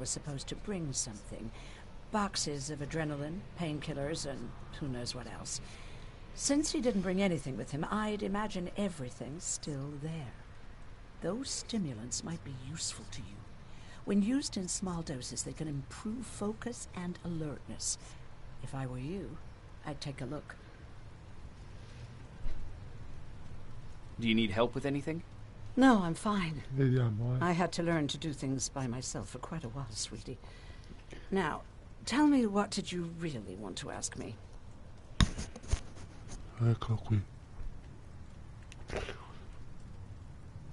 was supposed to bring something. Boxes of adrenaline, painkillers, and who knows what else. Since he didn't bring anything with him, I'd imagine everything's still there. Those stimulants might be useful to you. When used in small doses, they can improve focus and alertness. If I were you, I'd take a look. Do you need help with anything? No, I'm fine. Vediamo, I had to learn to do things by myself for quite a while, sweetie. Now, tell me, what did you really want to ask me? Eccolo qui.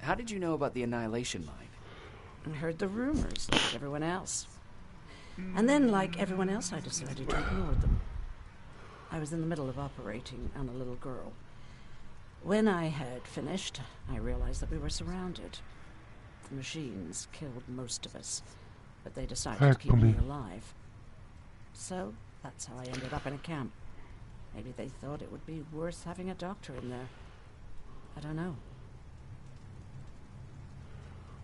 How did you know about the annihilation mine? I heard the rumors, like everyone else. And then, like everyone else, I decided to ignore them. I was in the middle of operating on a little girl. When I had finished, I realized that we were surrounded. The machines killed most of us, but they decided to keep me alive. So, that's how I ended up in a camp. Maybe they thought it would be worth having a doctor in there. I don't know.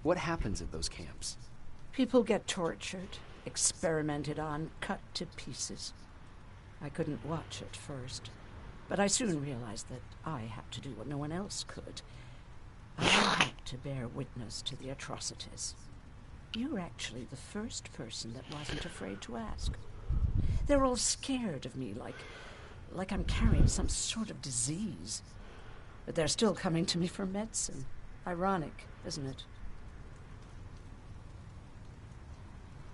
What happens at those camps? People get tortured, experimented on, cut to pieces. I couldn't watch at first, but I soon realized that I had to do what no one else could. I had to bear witness to the atrocities. You're actually the first person that wasn't afraid to ask. They're all scared of me, like I'm carrying some sort of disease. But they're still coming to me for medicine. Ironic, isn't it?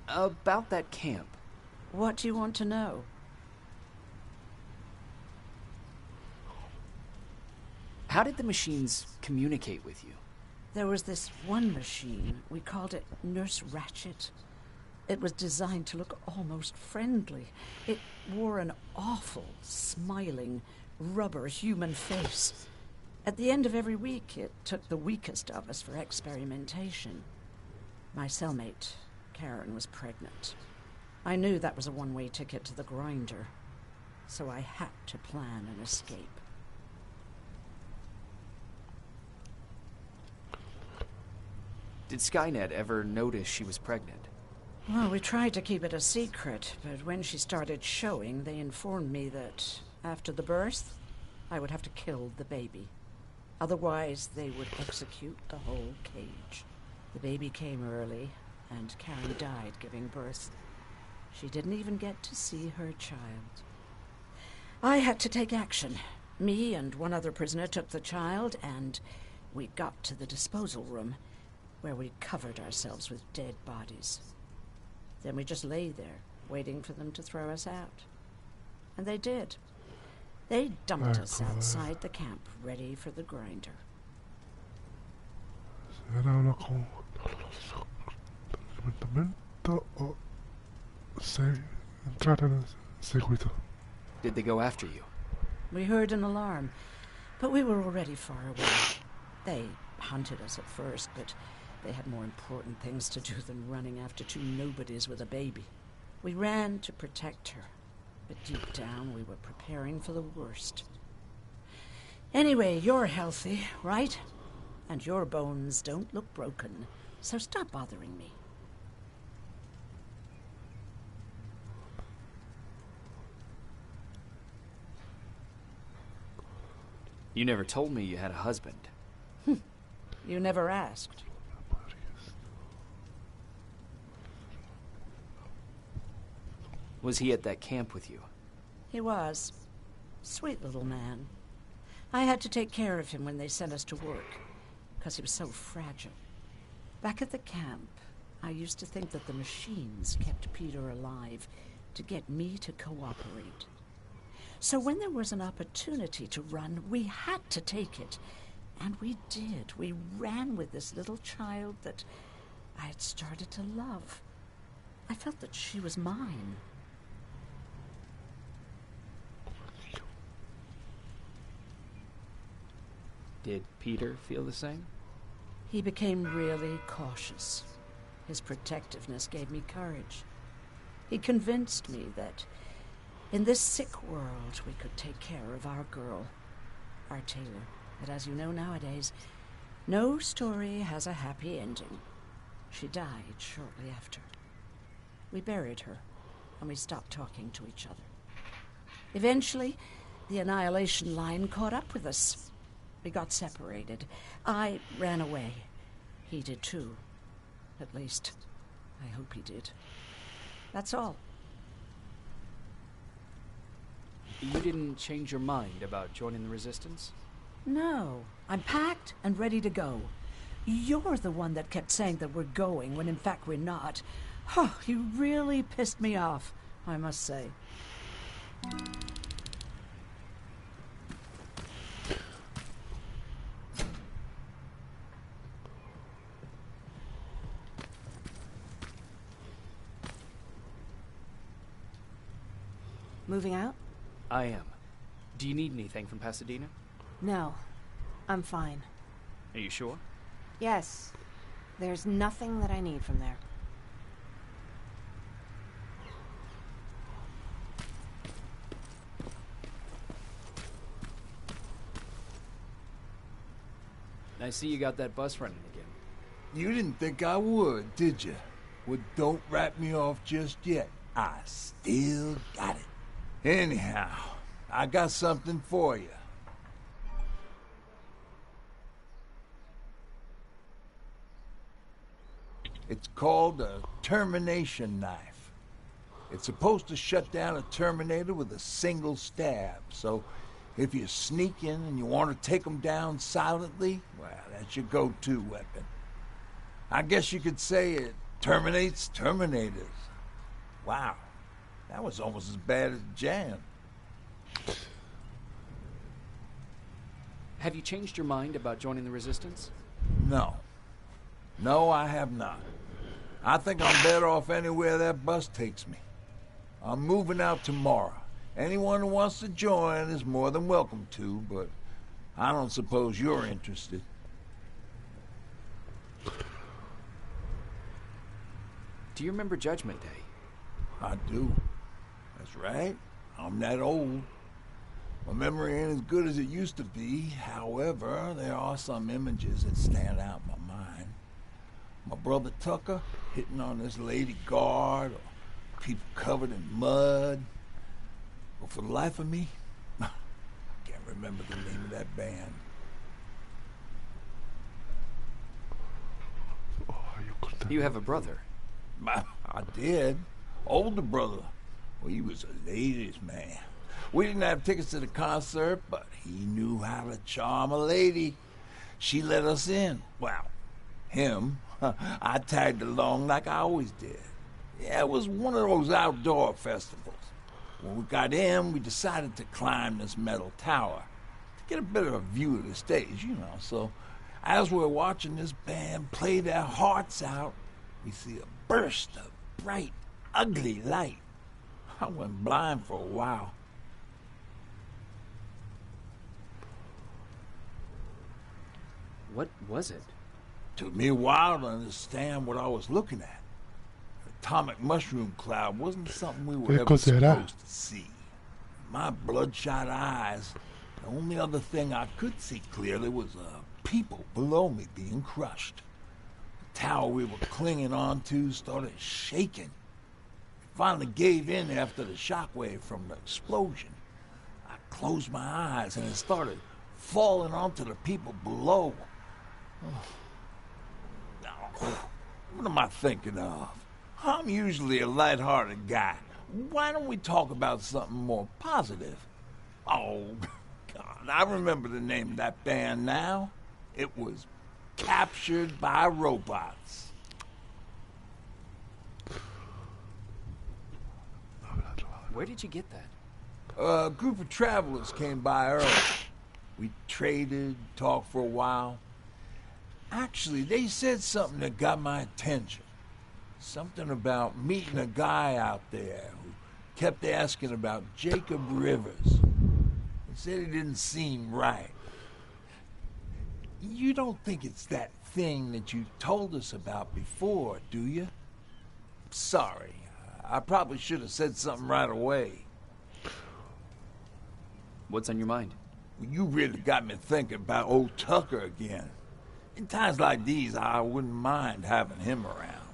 About that camp. What do you want to know? How did the machines communicate with you? There was this one machine. We called it Nurse Ratchet. It was designed to look almost friendly. It wore an awful, smiling, rubber human face. At the end of every week, it took the weakest of us for experimentation. My cellmate, Karen, was pregnant. I knew that was a one-way ticket to the grinder, so I had to plan an escape. Did Skynet ever notice she was pregnant? Well, we tried to keep it a secret, but when she started showing, they informed me that after the birth, I would have to kill the baby. Otherwise, they would execute the whole cage. The baby came early, and Karen died giving birth. She didn't even get to see her child. I had to take action. Me and one other prisoner took the child, and we got to the disposal room, where we covered ourselves with dead bodies. Then we just lay there, waiting for them to throw us out. And they did. They dumped us outside the camp, ready for the grinder. Era una comportamento o entrare nel seguito. Did they go after you? We heard an alarm, but we were already far away. They hunted us at first, but they had more important things to do than running after two nobodies with a baby. We ran to protect her, but deep down we were preparing for the worst. Anyway, you're healthy, right? And your bones don't look broken, so stop bothering me. You never told me you had a husband. You never asked. Was he at that camp with you? He was. Sweet little man. I had to take care of him when they sent us to work, because he was so fragile. Back at the camp, I used to think that the machines kept Peter alive to get me to cooperate. So when there was an opportunity to run, we had to take it. And we did. We ran with this little child that I had started to love. I felt that she was mine. Did Peter feel the same? He became really cautious. His protectiveness gave me courage. He convinced me that in this sick world we could take care of our girl, our Taylor. But as you know nowadays, no story has a happy ending. She died shortly after. We buried her, and we stopped talking to each other. Eventually, the Annihilation Line caught up with us. We got separated. I ran away. He did too. At least, I hope he did. That's all. You didn't change your mind about joining the Resistance? No, I'm packed and ready to go. You're the one that kept saying that we're going when in fact we're not. Oh, you really pissed me off, I must say. Moving out? I am. Do you need anything from Pasadena? No. I'm fine. Are you sure? Yes. There's nothing that I need from there. I see you got that bus running again. You didn't think I would, did you? Well, don't wrap me off just yet. I still got it. Anyhow, I got something for you. It's called a termination knife. It's supposed to shut down a Terminator with a single stab, so if you sneak in and you want to take them down silently, well, that's your go-to weapon. I guess you could say it terminates Terminators. Wow, that was almost as bad as Jan. Have you changed your mind about joining the Resistance? No. No, I have not. I think I'm better off anywhere that bus takes me. I'm moving out tomorrow. Anyone who wants to join is more than welcome to, but I don't suppose you're interested. Do you remember Judgment Day? I do. That's right. I'm that old. My memory ain't as good as it used to be. However, there are some images that stand out in my mind. My brother Tucker hitting on this lady guard, or people covered in mud. But for the life of me, I can't remember the name of that band. You have a brother. I did. Older brother. Well, he was a ladies' man. We didn't have tickets to the concert, but he knew how to charm a lady. She let us in. Well, him. I tagged along like I always did. Yeah, it was one of those outdoor festivals. When we got in, we decided to climb this metal tower to get a better view of the stage, you know. So as we're watching this band play their hearts out, we see a burst of bright, ugly light. I went blind for a while. What was it? Took me a while to understand what I was looking at. An atomic mushroom cloud wasn't something we were ever supposed to see. My bloodshot eyes, the only other thing I could see clearly was people below me being crushed. The tower we were clinging onto started shaking. It finally gave in after the shockwave from the explosion. I closed my eyes and it started falling onto the people below. What am I thinking of? I'm usually a light-hearted guy. Why don't we talk about something more positive? Oh, God, I remember the name of that band now. It was Captured by Robots. Where did you get that? A group of travelers came by early. We traded, talked for a while. Actually, they said something that got my attention. Something about meeting a guy out there who kept asking about Jacob Rivers. He said it didn't seem right. You don't think it's that thing that you told us about before, do you? Sorry, I probably should have said something right away. What's on your mind? You really got me thinking about old Tucker again. In times like these, I wouldn't mind having him around.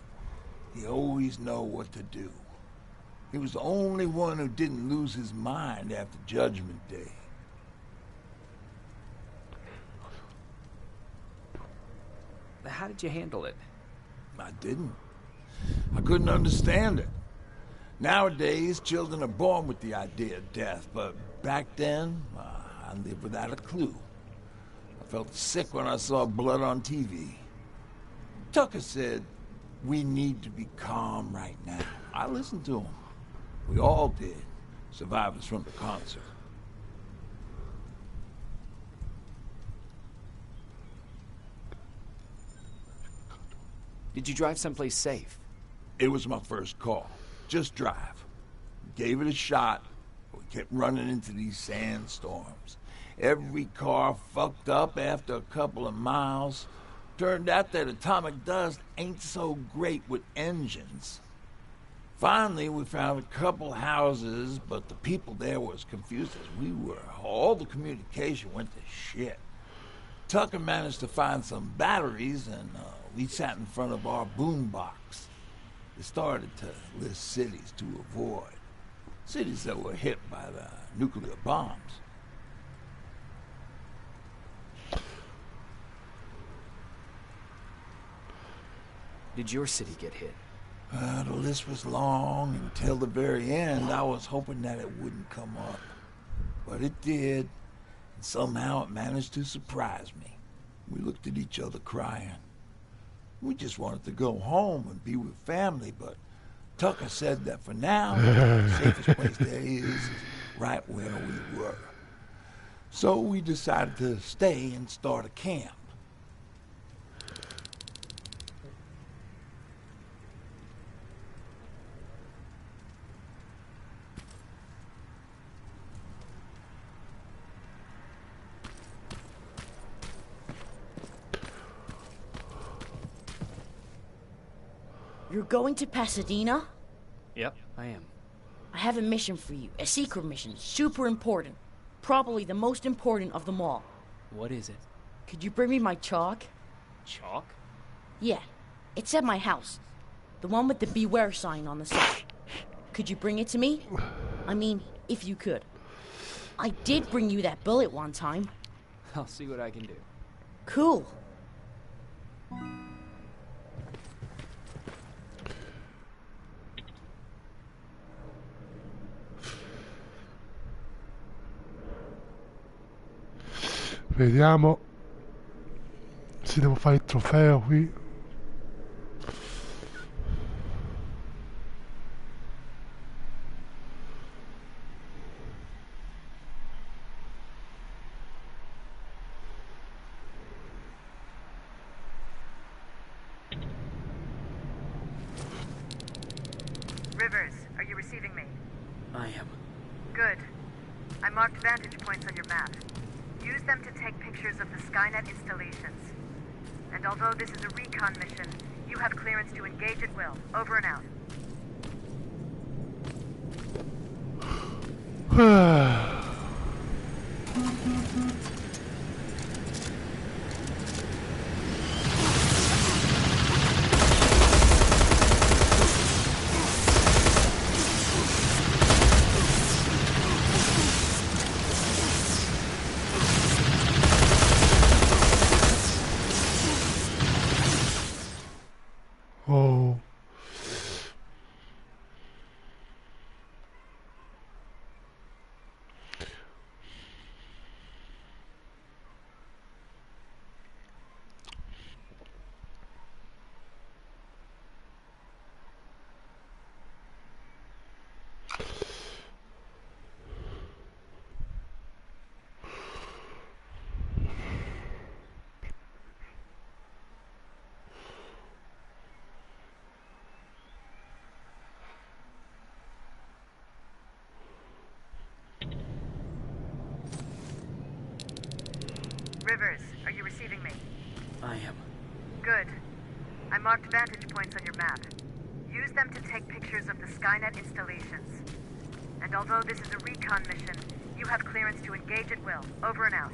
He always know what to do. He was the only one who didn't lose his mind after Judgment Day. How did you handle it? I didn't. I couldn't understand it. Nowadays, children are born with the idea of death, but back then, I lived without a clue. I felt sick when I saw blood on TV. Tucker said, we need to be calm right now. I listened to him. We all did. Survivors from the concert. Did you drive someplace safe? It was my first call. Just drive. Gave it a shot. We kept running into these sandstorms. Every car fucked up after a couple of miles. Turned out that atomic dust ain't so great with engines. Finally, we found a couple houses, but the people there were as confused as we were. All the communication went to shit. Tucker managed to find some batteries, and we sat in front of our boombox. They started to list cities to avoid. Cities that were hit by the nuclear bombs. Did your city get hit? The list was long. Until the very end, I was hoping that it wouldn't come up. But it did, and somehow it managed to surprise me. We looked at each other crying. We just wanted to go home and be with family, but Tucker said that for now, the safest place there is right where we were. So we decided to stay and start a camp. You're going to Pasadena? Yep, I am. I have a mission for you. A secret mission. Super important. Probably the most important of them all. What is it? Could you bring me my chalk? Chalk? Yeah. It's at my house. The one with the beware sign on the side. Could you bring it to me? I mean, if you could. I did bring you that bullet one time. I'll see what I can do. Cool. Vediamo se devo fare il trofeo qui. Rivers, are you receiving me? I am. Good. I marked vantage points on your map. Use them to take pictures of the Skynet installations. And although this is a recon mission, you have clearance to engage at will. Over and out. Oh. Rivers, are you receiving me? I am. Good. I marked vantage points on your map. Use them to take pictures of the Skynet installations. And although this is a recon mission, you have clearance to engage at will. Over and out.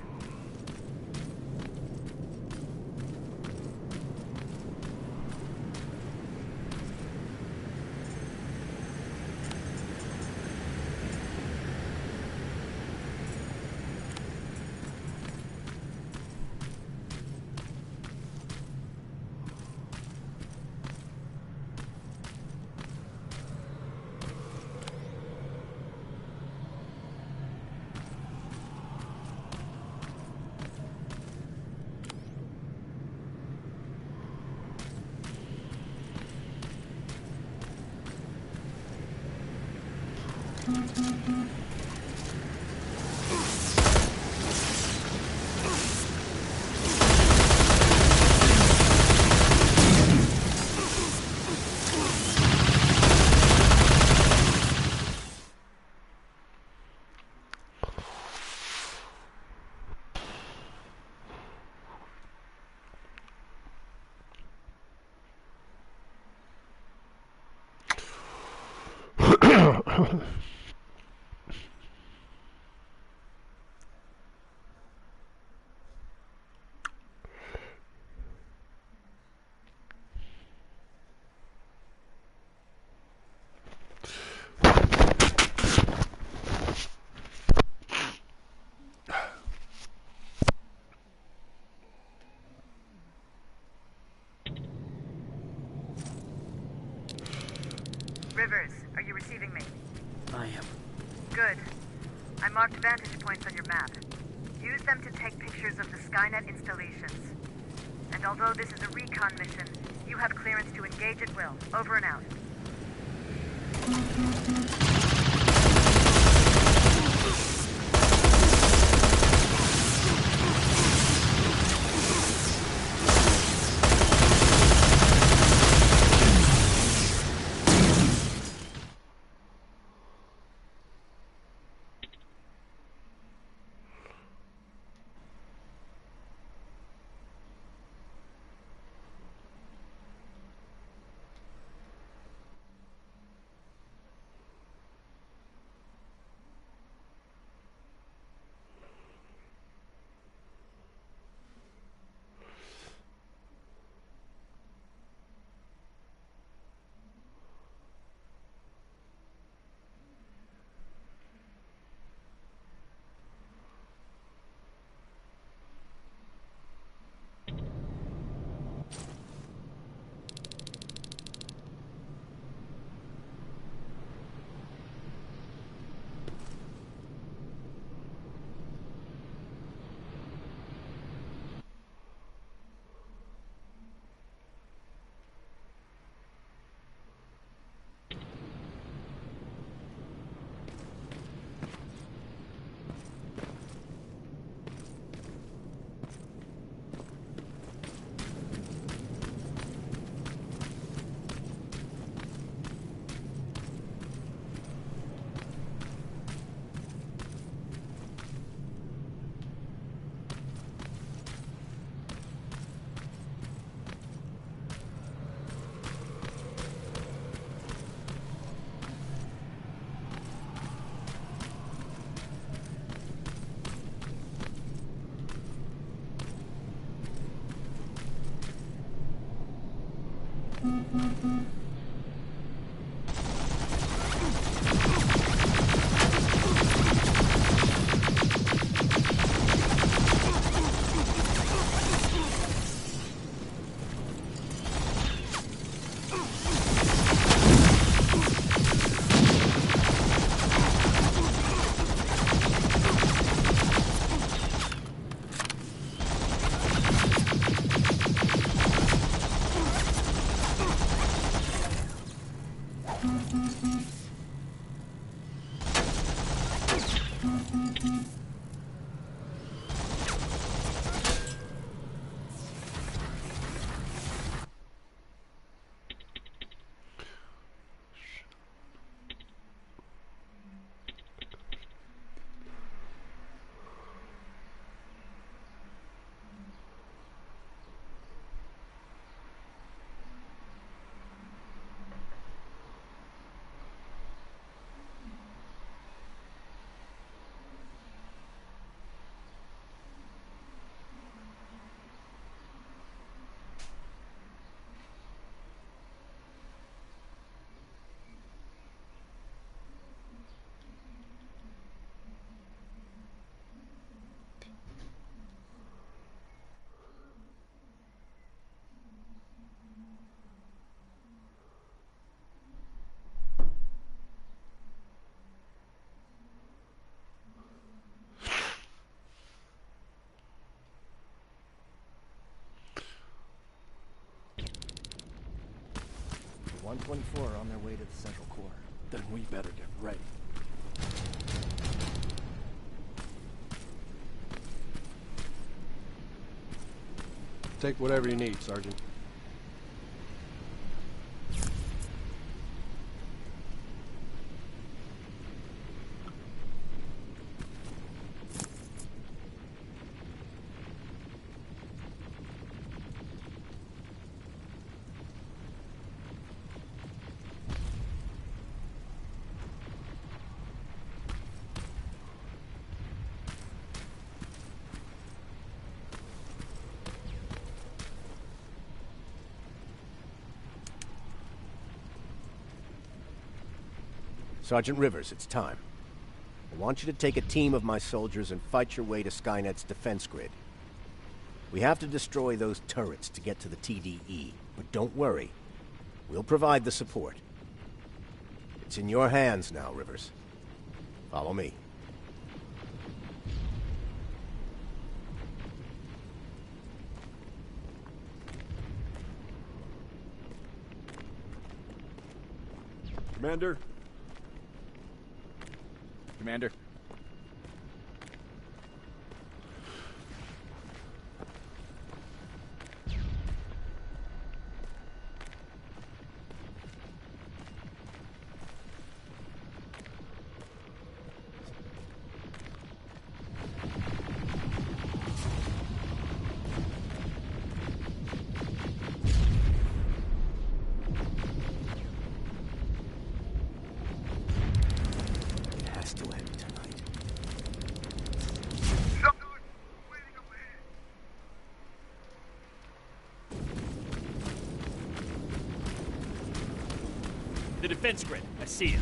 Rivers, are you receiving me? I am. Good. I marked vantage points on your map. Use them to take pictures of the Skynet installations. And although this is a recon mission, you have clearance to engage at will. Over and out. The 124 are on their way to the central core. Then we better get ready. Take whatever you need, Sergeant. Sergeant Rivers, it's time. I want you to take a team of my soldiers and fight your way to Skynet's defense grid. We have to destroy those turrets to get to the TDE, but don't worry. We'll provide the support. It's in your hands now, Rivers. Follow me. Commander? Commander. The defense grid. I see it.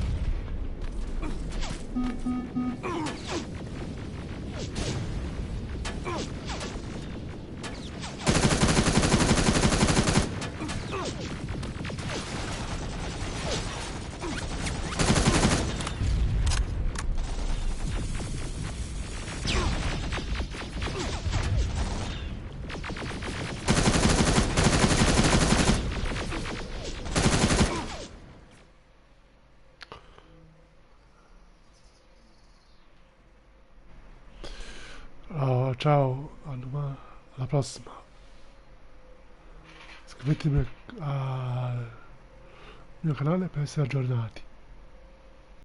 Ciao, alla prossima. Iscrivetevi al mio canale per essere aggiornati.